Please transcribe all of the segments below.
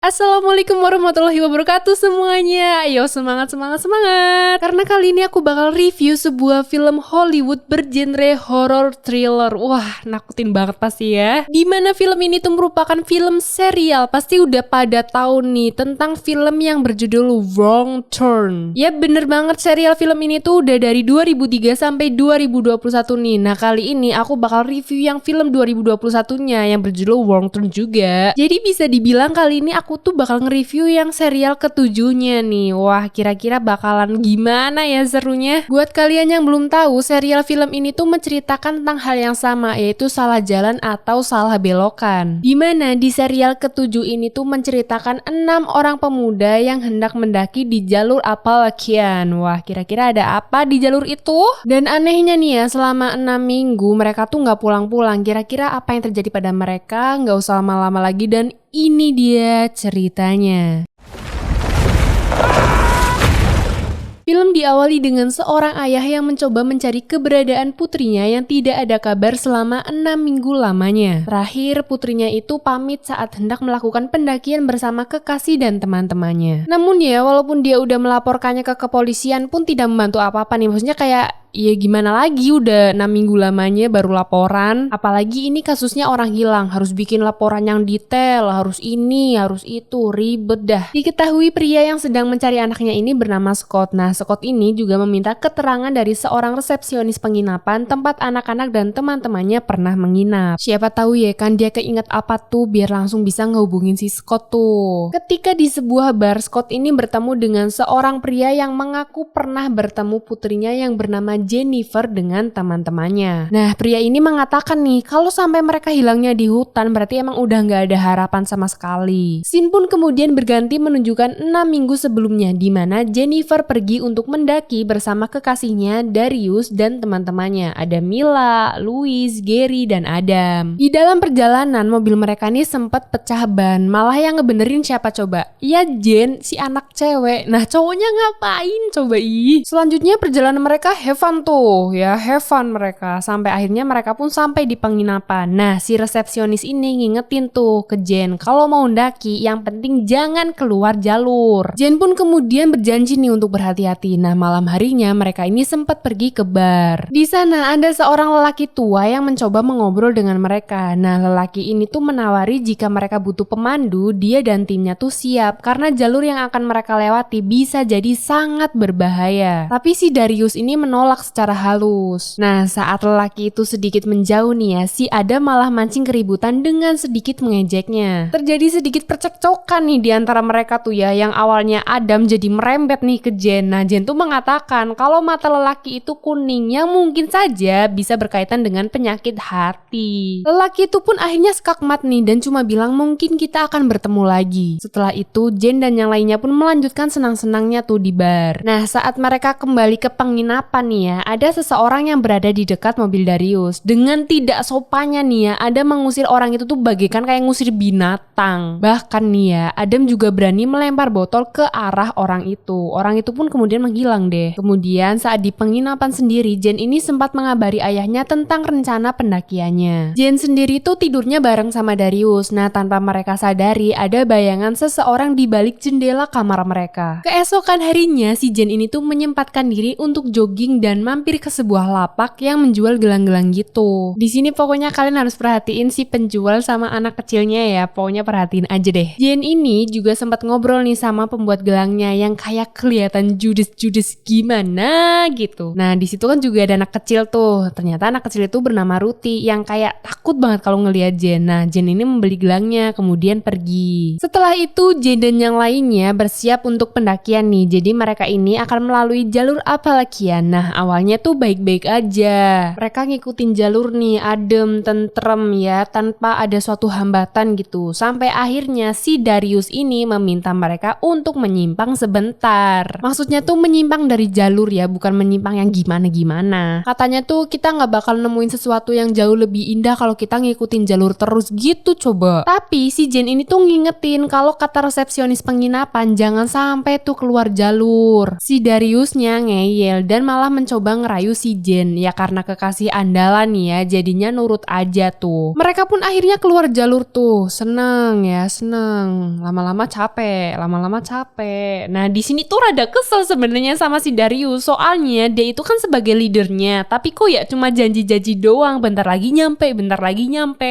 Assalamualaikum warahmatullahi wabarakatuh semuanya. Ayo semangat. Karena kali ini aku bakal review sebuah film Hollywood bergenre horror thriller. Wah, nakutin banget pasti ya. Dimana film ini tuh merupakan film serial. Pasti udah pada tahu nih tentang film yang berjudul Wrong Turn. Ya bener banget, serial film ini tuh udah dari 2003 sampai 2021 nih. Nah kali ini aku bakal review yang film 2021-nya yang berjudul Wrong Turn juga. Jadi bisa dibilang kali ini aku tuh bakal nge-review yang serial ketujuhnya nih. Wah, kira-kira bakalan gimana ya serunya? Buat kalian yang belum tahu, serial film ini tuh menceritakan tentang hal yang sama, yaitu salah jalan atau salah belokan. Dimana di serial ketujuh ini tuh menceritakan 6 orang pemuda yang hendak mendaki di jalur Appalachian. Wah, kira-kira ada apa di jalur itu? Dan anehnya nih ya, selama 6 minggu mereka tuh nggak pulang-pulang. Kira-kira apa yang terjadi pada mereka? Nggak usah lama-lama lagi dan ini dia ceritanya. Film diawali dengan seorang ayah yang mencoba mencari keberadaan putrinya yang tidak ada kabar selama 6 minggu lamanya. Terakhir, putrinya itu pamit saat hendak melakukan pendakian bersama kekasih dan teman-temannya. Namun ya, walaupun dia udah melaporkannya ke kepolisian pun tidak membantu apa-apa nih. Maksudnya kayak ya gimana lagi, udah 6 minggu lamanya baru laporan. Apalagi ini kasusnya orang hilang, harus bikin laporan yang detail, harus ini, harus itu, ribet dah. Diketahui pria yang sedang mencari anaknya ini bernama Scott. Nah, Scott ini juga meminta keterangan dari seorang resepsionis penginapan tempat anak-anak dan teman-temannya pernah menginap. Siapa tahu ya kan dia keinget apa tuh biar langsung bisa ngehubungin si Scott tuh. Ketika di sebuah bar, Scott ini bertemu dengan seorang pria yang mengaku pernah bertemu putrinya yang bernama Jennifer dengan teman-temannya. Nah, pria ini mengatakan nih, kalau sampai mereka hilangnya di hutan berarti emang udah nggak ada harapan sama sekali. Scene pun kemudian berganti menunjukkan 6 minggu sebelumnya, di mana Jennifer pergi untuk mendaki bersama kekasihnya Darius dan teman-temannya. Ada Mila, Louis, Gary, dan Adam. Di dalam perjalanan mobil mereka nih sempat pecah ban. Malah yang ngebenerin siapa coba? Ya Jen, si anak cewek. Nah, cowoknya ngapain coba ih? Selanjutnya perjalanan mereka have fun mereka. Sampai akhirnya mereka pun sampai di penginapan. Nah, si resepsionis ini ngingetin tuh ke Jen, kalau mau ndaki yang penting jangan keluar jalur. Jen pun kemudian berjanji nih untuk berhati-hati. Nah, malam harinya mereka ini sempat pergi ke bar. Di sana ada seorang lelaki tua yang mencoba mengobrol dengan mereka. Nah, lelaki ini tuh menawari jika mereka butuh pemandu, dia dan timnya tuh siap karena jalur yang akan mereka lewati bisa jadi sangat berbahaya. Tapi si Darius ini menolak secara halus. Nah, saat lelaki itu sedikit menjauh nih ya, si Adam malah mancing keributan dengan sedikit mengejeknya. Terjadi sedikit percekcokan nih di antara mereka tuh ya, yang awalnya Adam jadi merembet nih ke Jen. Nah, Jen tuh mengatakan kalau mata lelaki itu kuning yang mungkin saja bisa berkaitan dengan penyakit hati. Lelaki itu pun akhirnya skakmat nih dan cuma bilang mungkin kita akan bertemu lagi. Setelah itu, Jen dan yang lainnya pun melanjutkan senang-senangnya tuh di bar. Nah, saat mereka kembali ke penginapan nih ya, ada seseorang yang berada di dekat mobil Darius. Dengan tidak sopannya nih ya, Adam mengusir orang itu tuh bagaikan kayak ngusir binatang. Bahkan nih ya, Adam juga berani melempar botol ke arah orang itu. Orang itu pun kemudian menghilang deh. Kemudian saat di penginapan sendiri, Jen ini sempat mengabari ayahnya tentang rencana pendakiannya. Jen sendiri tuh tidurnya bareng sama Darius. Nah, tanpa mereka sadari ada bayangan seseorang di balik jendela kamar mereka. Keesokan harinya, si Jen ini tuh menyempatkan diri untuk jogging dan mampir ke sebuah lapak yang menjual gelang-gelang gitu. Di sini pokoknya kalian harus perhatiin si penjual sama anak kecilnya ya. Pokoknya perhatiin aja deh. Jen ini juga sempat ngobrol nih sama pembuat gelangnya yang kayak kelihatan judes-judes gimana gitu. Nah, di situ kan juga ada anak kecil tuh. Ternyata anak kecil itu bernama Ruti yang kayak takut banget kalau ngelihat Jen. Nah, Jen ini membeli gelangnya kemudian pergi. Setelah itu, Jen dan yang lainnya bersiap untuk pendakian nih. Jadi mereka ini akan melalui jalur Appalachian. Nah, awalnya tuh baik-baik aja. Mereka ngikutin jalur nih, adem, tentrem ya, tanpa ada suatu hambatan gitu. Sampai akhirnya si Darius ini meminta mereka untuk menyimpang sebentar. Maksudnya tuh menyimpang dari jalur ya, bukan menyimpang yang gimana-gimana. Katanya tuh kita nggak bakal nemuin sesuatu yang jauh lebih indah kalau kita ngikutin jalur terus gitu coba. Tapi si Jen ini tuh ngingetin kalau kata resepsionis penginapan jangan sampai tuh keluar jalur. Si Dariusnya ngeyel dan malah mencoba mencoba ngerayu si Jen. Ya karena kekasih andalan nih ya, jadinya nurut aja tuh. Mereka pun akhirnya keluar jalur tuh. Seneng ya, seneng. Lama-lama capek. Nah di sini tuh rada kesel sebenarnya sama si Darius. Soalnya dia itu kan sebagai leadernya, tapi kok ya cuma janji-janji doang. Bentar lagi nyampe.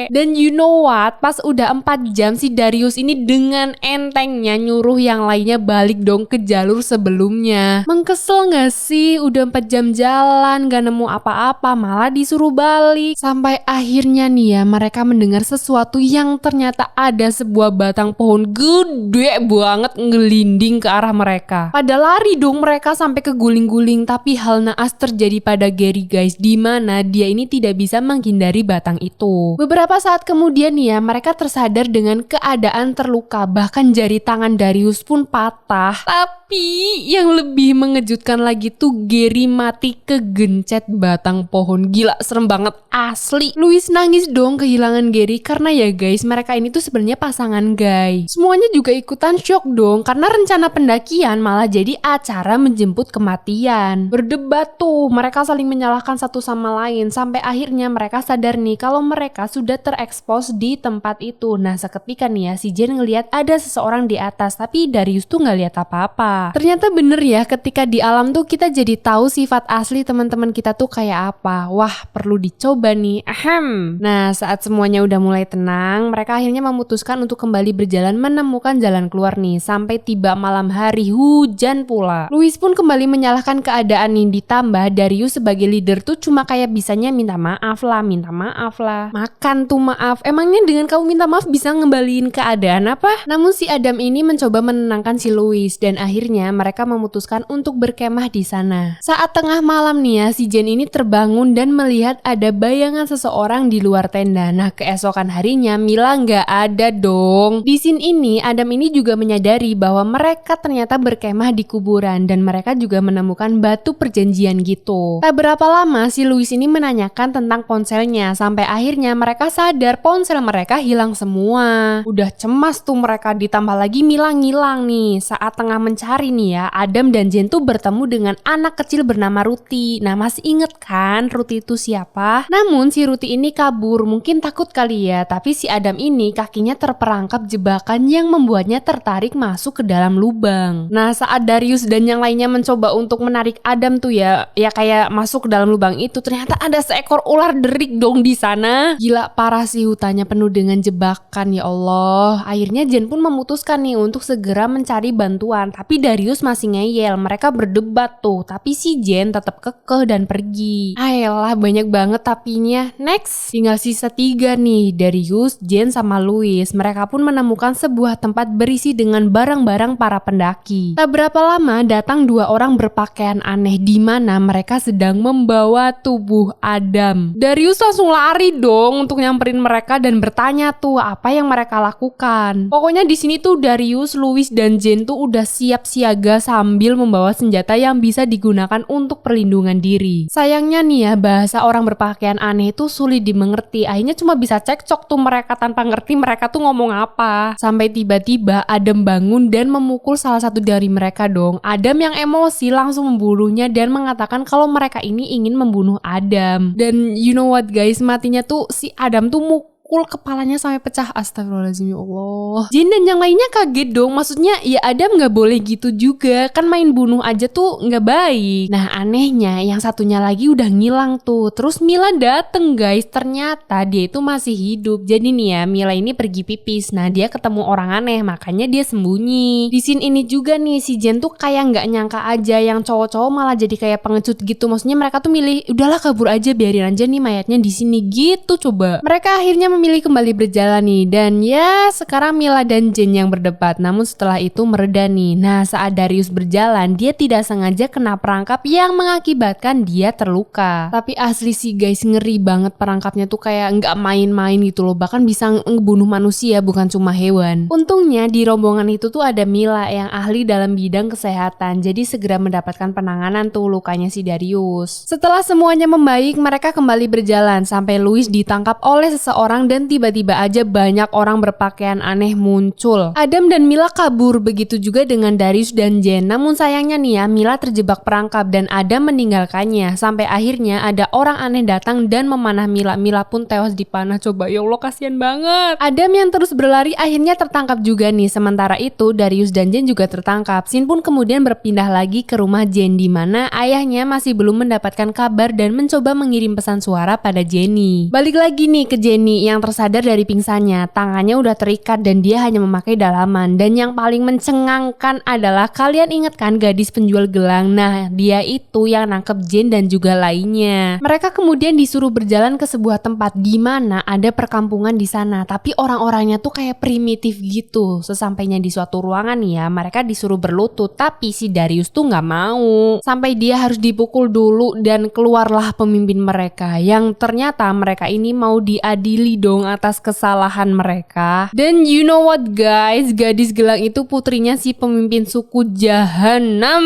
Dan you know what? Pas udah 4 jam si Darius ini dengan entengnya nyuruh yang lainnya balik dong ke jalur sebelumnya. Mengkesel gak sih? Udah 4 jam jalan gak nemu apa-apa, malah disuruh balik. Sampai akhirnya nih ya, mereka mendengar sesuatu yang ternyata ada sebuah batang pohon gede banget ngelinding ke arah mereka. Pada lari dong mereka sampai ke guling-guling, tapi hal naas terjadi pada Gary guys, dimana dia ini tidak bisa menghindari batang itu. Beberapa saat kemudian nih ya, mereka tersadar dengan keadaan terluka, bahkan jari tangan Darius pun patah. Tapi yang lebih mengejutkan lagi tuh Gary mati kegencet batang pohon. Gila, serem banget asli. Louis nangis dong kehilangan Gary karena ya guys, mereka ini tuh sebenarnya pasangan guys. Semuanya juga ikutan shock dong karena rencana pendakian malah jadi acara menjemput kematian. Berdebat tuh, mereka saling menyalahkan satu sama lain sampai akhirnya mereka sadar nih kalau mereka sudah terekspos di tempat itu. Nah seketika nih ya, si Jen ngelihat ada seseorang di atas, tapi Darius tuh nggak lihat apa-apa. Ternyata bener ya, ketika di alam tuh kita jadi tahu sifat asli teman-teman kita tuh kayak apa. Wah, perlu dicoba nih. Ahem. Nah, saat semuanya udah mulai tenang, mereka akhirnya memutuskan untuk kembali berjalan menemukan jalan keluar nih. Sampai tiba malam hari, hujan pula. Louis pun kembali menyalahkan keadaan nih, ditambah Darius sebagai leader tuh cuma kayak bisanya minta maaf lah. Makan tuh maaf. Emangnya dengan kamu minta maaf bisa ngembaliin keadaan apa? Namun si Adam ini mencoba menenangkan si Louis dan akhirnya mereka memutuskan untuk berkemah di sana. Saat tengah malam nih ya, si Jen ini terbangun dan melihat ada bayangan seseorang di luar tenda. Nah keesokan harinya Mila nggak ada dong. Di scene ini Adam ini juga menyadari bahwa mereka ternyata berkemah di kuburan dan mereka juga menemukan batu perjanjian gitu. Tak berapa lama si Louis ini menanyakan tentang ponselnya sampai akhirnya mereka sadar ponsel mereka hilang semua. Udah cemas tuh mereka, ditambah lagi Mila ngilang nih. Saat tengah mencari nih ya, Adam dan Jen tuh bertemu dengan anak kecil bernama Ruti. Nah masih inget kan Ruti itu siapa? Namun si Ruti ini kabur, mungkin takut kali ya. Tapi si Adam ini kakinya terperangkap jebakan yang membuatnya tertarik masuk ke dalam lubang. Nah saat Darius dan yang lainnya mencoba untuk menarik Adam tuh ya kayak masuk ke dalam lubang itu, ternyata ada seekor ular derik dong di sana. Gila parah sih, hutannya penuh dengan jebakan ya Allah. Akhirnya Jen pun memutuskan nih untuk segera mencari bantuan, tapi Darius masih ngeyel. Mereka berdebat tuh, tapi si Jen tetap kekeh dan pergi. Ayolah banyak banget tapinya. Next, tinggal sisa 3 nih, Darius, Jen sama Louis. Mereka pun menemukan sebuah tempat berisi dengan barang-barang para pendaki. Tak berapa lama datang 2 orang berpakaian aneh di mana mereka sedang membawa tubuh Adam. Darius langsung lari dong untuk nyamperin mereka dan bertanya tuh apa yang mereka lakukan. Pokoknya di sini tuh Darius, Louis dan Jen tuh udah siap siaga sambil membawa senjata yang bisa digunakan untuk perlindungan diri. Sayangnya nih ya, bahasa orang berpakaian aneh itu sulit dimengerti. Akhirnya cuma bisa cekcok tuh mereka tanpa ngerti mereka tuh ngomong apa. Sampai tiba-tiba Adam bangun dan memukul salah satu dari mereka dong. Adam yang emosi langsung membunuhnya dan mengatakan kalau mereka ini ingin membunuh Adam. Dan you know what guys, matinya tuh si Adam tuh mukul kepalanya sampai pecah. Astagfirullahaladzim ya Allah. Jin dan yang lainnya kaget dong. Maksudnya ya Adam gak boleh gitu juga, kan main bunuh aja tuh gak baik. Nah anehnya yang satunya lagi udah ngilang tuh. Terus Mila dateng guys, ternyata dia itu masih hidup. Jadi nih ya, Mila ini pergi pipis. Nah dia ketemu orang aneh, makanya dia sembunyi. Di scene ini juga nih si Jen tuh kayak gak nyangka aja yang cowok-cowok malah jadi kayak pengecut gitu. Maksudnya mereka tuh milih udahlah kabur aja, biarin aja nih mayatnya di sini gitu. Coba mereka akhirnya memilih kembali berjalan nih, dan ya sekarang Mila dan Jen yang berdebat. Namun setelah itu mereda nih. Nah saat Darius berjalan, dia tidak sengaja kena perangkap yang mengakibatkan dia terluka. Tapi asli sih guys, ngeri banget perangkapnya tuh, kayak nggak main-main gitu loh. Bahkan bisa ngebunuh manusia, bukan cuma hewan. Untungnya di rombongan itu tuh ada Mila yang ahli dalam bidang kesehatan, jadi segera mendapatkan penanganan tuh lukanya si Darius. Setelah semuanya membaik, mereka kembali berjalan sampai Louis ditangkap oleh seseorang dan tiba-tiba aja banyak orang berpakaian aneh muncul. Adam dan Mila kabur, begitu juga dengan Darius dan Jen. Namun sayangnya nih ya, Mila terjebak perangkap dan Adam meninggalkannya. Sampai akhirnya ada orang aneh datang dan memanah Mila. Mila pun tewas dipanah. Coba, ya Allah, kasihan banget. Adam yang terus berlari akhirnya tertangkap juga nih. Sementara itu Darius dan Jen juga tertangkap. Sin pun kemudian berpindah lagi ke rumah Jen, di mana ayahnya masih belum mendapatkan kabar dan mencoba mengirim pesan suara pada Jenny. Balik lagi nih ke Jenny yang tersadar dari pingsannya. Tangannya udah terikat dan dia hanya memakai dalaman. Dan yang paling mencengangkan adalah, kalian inget kan gadis penjual gelang? Nah, dia itu yang nangkep Jen dan juga lainnya. Mereka kemudian disuruh berjalan ke sebuah tempat di mana ada perkampungan di sana, tapi orang-orangnya tuh kayak primitif gitu. Sesampainya di suatu ruangan ya, mereka disuruh berlutut, tapi si Darius tuh nggak mau. Sampai dia harus dipukul dulu dan keluarlah pemimpin mereka yang ternyata mereka ini mau diadili dong atas kesalahan mereka. Dan you know what guys, gadis gelang itu putrinya si pemimpin suku Jahanam.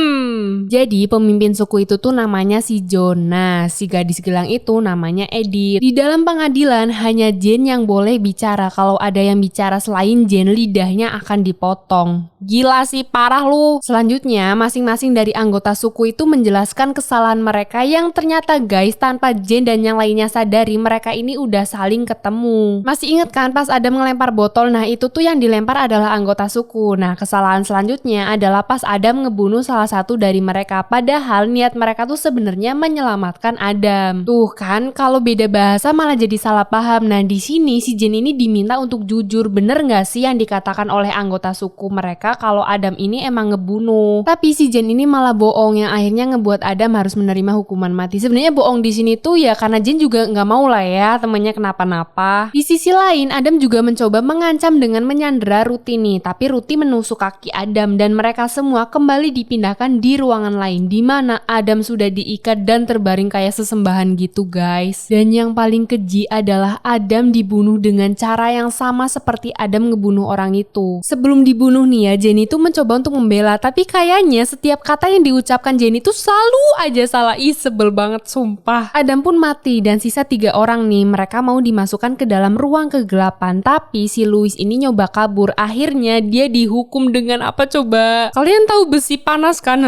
Jadi pemimpin suku itu tuh namanya si Jonah, si gadis gelang itu namanya Edith. Di dalam pengadilan hanya Jen yang boleh bicara. Kalau ada yang bicara selain Jen, lidahnya akan dipotong. Gila sih, parah lu. Selanjutnya masing-masing dari anggota suku itu menjelaskan kesalahan mereka yang ternyata guys, tanpa Jen dan yang lainnya sadari, mereka ini udah saling ketemu. Masih inget kan pas Adam ngelempar botol? Nah itu tuh yang dilempar adalah anggota suku. Nah kesalahan selanjutnya adalah pas Adam ngebunuh salah satu dari mereka, padahal niat mereka tuh sebenarnya menyelamatkan Adam. Tuh kan, kalau beda bahasa malah jadi salah paham. Nah di sini si Jen ini diminta untuk jujur, bener nggak sih yang dikatakan oleh anggota suku mereka kalau Adam ini emang ngebunuh? Tapi si Jen ini malah bohong, yang akhirnya ngebuat Adam harus menerima hukuman mati. Sebenarnya bohong di sini tuh ya karena Jen juga nggak mau lah ya temennya kenapa-napa. Di sisi lain Adam juga mencoba mengancam dengan menyandera Ruti nih, tapi Ruti menusuk kaki Adam dan mereka semua kembali dipindahkan di ruangan lain di mana Adam sudah diikat dan terbaring kayak sesembahan gitu guys. Dan yang paling keji adalah Adam dibunuh dengan cara yang sama seperti Adam ngebunuh orang itu. Sebelum dibunuh nih ya, Jenny tuh mencoba untuk membela, tapi kayaknya setiap kata yang diucapkan Jenny tuh selalu aja salah. Sebel banget sumpah. Adam pun mati dan sisa 3 orang nih, mereka mau dimasukkan ke dalam ruang kegelapan, tapi si Louis ini nyoba kabur. Akhirnya dia dihukum dengan apa coba? Kalian tahu besi panas kan?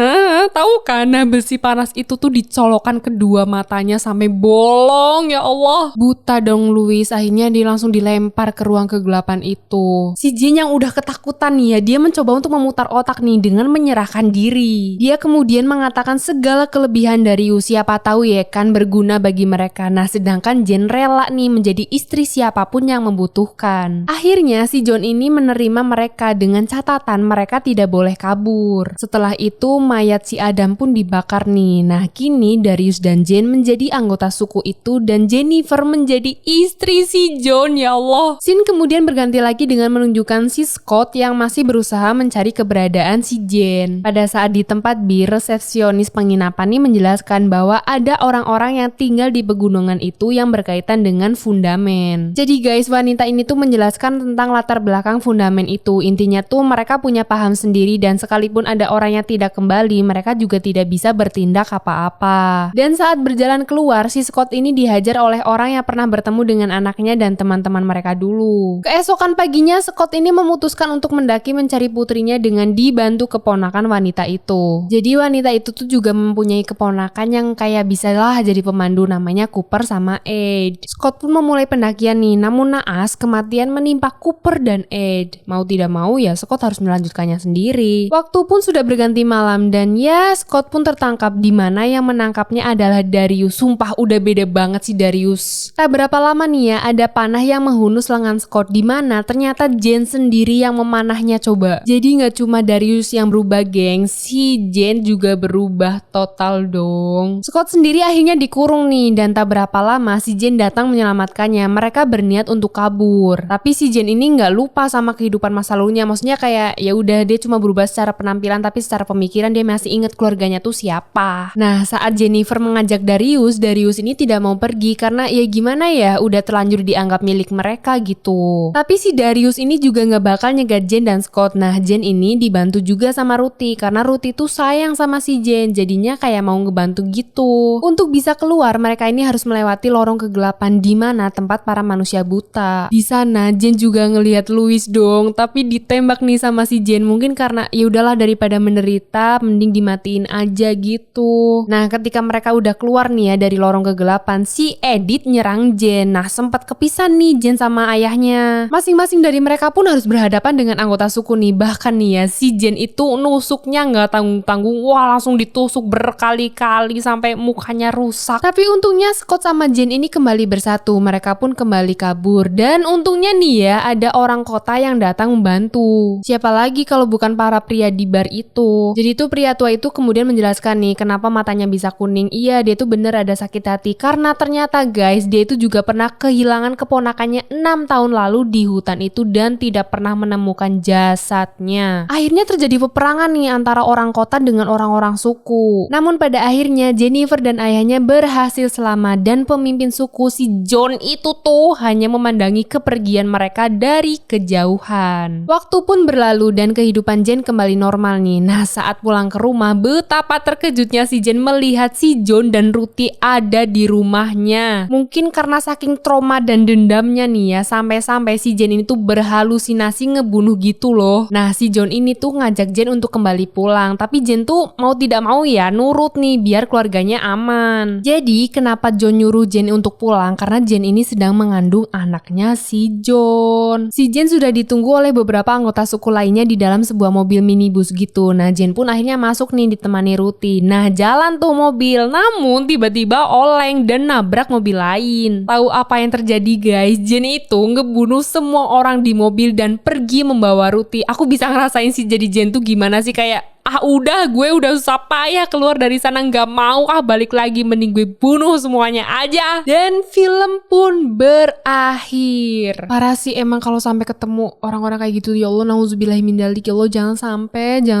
Tahu kan? Nah besi panas itu tuh dicolokkan kedua matanya sampai bolong, ya Allah. Buta dong Louis, akhirnya dia langsung dilempar ke ruang kegelapan itu. Si Jen yang udah ketakutan nih ya, dia mencoba untuk memutar otak nih dengan menyerahkan diri. Dia kemudian mengatakan segala kelebihan Darius, siapa tahu ya kan berguna bagi mereka. Nah sedangkan Jen rela nih menjadi istri siapapun yang membutuhkan. Akhirnya si John ini menerima mereka dengan catatan mereka tidak boleh kabur. Setelah itu mayat si Adam pun dibakar nih. Nah kini Darius dan Jen menjadi anggota suku itu dan Jennifer menjadi istri si John, ya Allah. Scene kemudian berganti lagi dengan menunjukkan si Scott yang masih berusaha mencari keberadaan si Jen. Pada saat di tempat bir, resepsionis penginapan ini menjelaskan bahwa ada orang-orang yang tinggal di pegunungan itu yang berkaitan dengan fundamen. Jadi guys, wanita ini tuh menjelaskan tentang latar belakang fundamen itu. Intinya tuh mereka punya paham sendiri dan sekalipun ada orang yang tidak kembali, mereka juga tidak bisa bertindak apa-apa. Dan saat berjalan keluar, si Scott ini dihajar oleh orang yang pernah bertemu dengan anaknya dan teman-teman mereka dulu. Keesokan paginya, Scott ini memutuskan untuk mendaki mencari putrinya dengan dibantu keponakan wanita itu. Jadi wanita itu tuh juga mempunyai keponakan yang kayak bisalah jadi pemandu, namanya Cooper sama Ed. Scott pun memulai pendakian nih, namun naas kematian menimpa Cooper dan Ed. Mau tidak mau ya Scott harus melanjutkannya sendiri. Waktu pun sudah berganti malam dan ya Scott pun tertangkap, di mana yang menangkapnya adalah Darius. Sumpah udah beda banget sih Darius. Tak berapa lama nih ya, ada panah yang menghunus lengan Scott, di mana ternyata Jen sendiri yang memanahnya coba. Jadi nggak cuma Darius yang berubah geng, si Jen juga berubah total dong. Scott sendiri akhirnya dikurung nih dan tak berapa lama si Jen datang menyelamatkannya. Mereka berniat untuk kabur, tapi si Jen ini nggak lupa sama kehidupan masa lalunya. Maksudnya kayak ya udah dia cuma berubah secara penampilan, tapi secara pemikiran dia masih ingat keluarganya tuh siapa. Nah saat Jennifer mengajak Darius ini tidak mau pergi karena ya gimana ya, udah terlanjur dianggap milik mereka gitu. Tapi si Darius ini juga nggak bakal nyegat Jen dan Scott. Nah Jen ini dibantu juga sama Ruti karena Ruti tuh sayang sama si Jen, jadinya kayak mau ngebantu gitu. Untuk bisa keluar, mereka ini harus melewati lorong kegelapan di mana tempat para manusia buta. Di sana Jen juga ngelihat Louis dong, tapi ditembak nih sama si Jen. Mungkin karena ya udahlah daripada menderita mending dimatiin aja gitu. Nah, ketika mereka udah keluar nih ya dari lorong kegelapan, si Edith nyerang Jen. Nah, sempat kepisah nih Jen sama ayahnya. Masing-masing dari mereka pun harus berhadapan dengan anggota suku nih. Bahkan nih ya, si Jen itu nusuknya nggak tanggung-tanggung. Wah, langsung ditusuk berkali-kali sampai mukanya rusak. Tapi untungnya Scott sama Jen ini kembali bersatu. Mereka pun kembali kabur. Dan untungnya nih ya, ada orang kota yang datang membantu. Siapa lagi kalau bukan para pria di bar itu. Jadi tuh pria tua itu kemudian menjelaskan nih kenapa matanya bisa kuning. Iya, dia tuh bener ada sakit hati. Karena ternyata guys, dia itu juga pernah kehilangan keponakannya 6 tahun lalu di hutan itu dan tidak pernah menemukan jasadnya. Akhirnya terjadi peperangan nih antara orang kota dengan orang-orang suku. Namun pada akhirnya Jennifer dan ayahnya berhasil selamat dan pemimpin suku si John itu tuh hanya memandangi kepergian mereka dari kejauhan. Waktu pun berlalu dan kehidupan Jen kembali normal nih. Nah, saat pulang ke rumah, betapa terkejutnya si Jen melihat si John dan Ruthie ada di rumahnya. Mungkin karena saking trauma dan dendamnya nih ya, sampai-sampai si Jen ini tuh berhalusinasi ngebunuh gitu loh. Nah, si John ini tuh ngajak Jen untuk kembali pulang, tapi Jen tuh mau tidak mau ya nurut nih biar keluarganya aman. Jadi kenapa John nyuruh Jen untuk pulang? Karena Jen ini sedang mengandung anaknya si John. Si Jen sudah ditunggu oleh beberapa anggota suku lainnya di dalam sebuah mobil minibus gitu. Nah, Jen pun akhirnya masuk nih ditemani Ruthie. Nah, jalan tuh mobil, namun tiba-tiba oleng dan nabrak mobil lain. Tahu apa yang terjadi guys? Jen itu ngebunuh semua orang di mobil dan pergi membawa Ruthie. Aku bisa ngerasain sih jadi Jen tuh gimana sih, kayak udah gue udah susah payah keluar dari sana, nggak mau balik lagi, mending gue bunuh semuanya aja. Dan film pun berakhir. Parah sih emang kalau sampai ketemu orang-orang kayak gitu, ya Allah, nauzubillahi min dzalik, ya Allah, jangan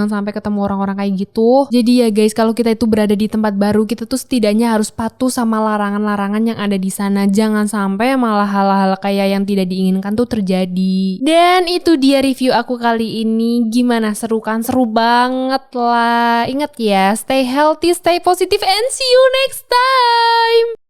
sampai ketemu orang-orang kayak gitu. Jadi ya guys, kalau kita itu berada di tempat baru, kita tuh setidaknya harus patuh sama larangan-larangan yang ada di sana. Jangan sampai malah hal-hal kayak yang tidak diinginkan tuh terjadi. Dan itu dia review aku kali ini. Gimana, seru kan? Seru banget lah. Ingat ya, stay healthy, stay positive, and see you next time.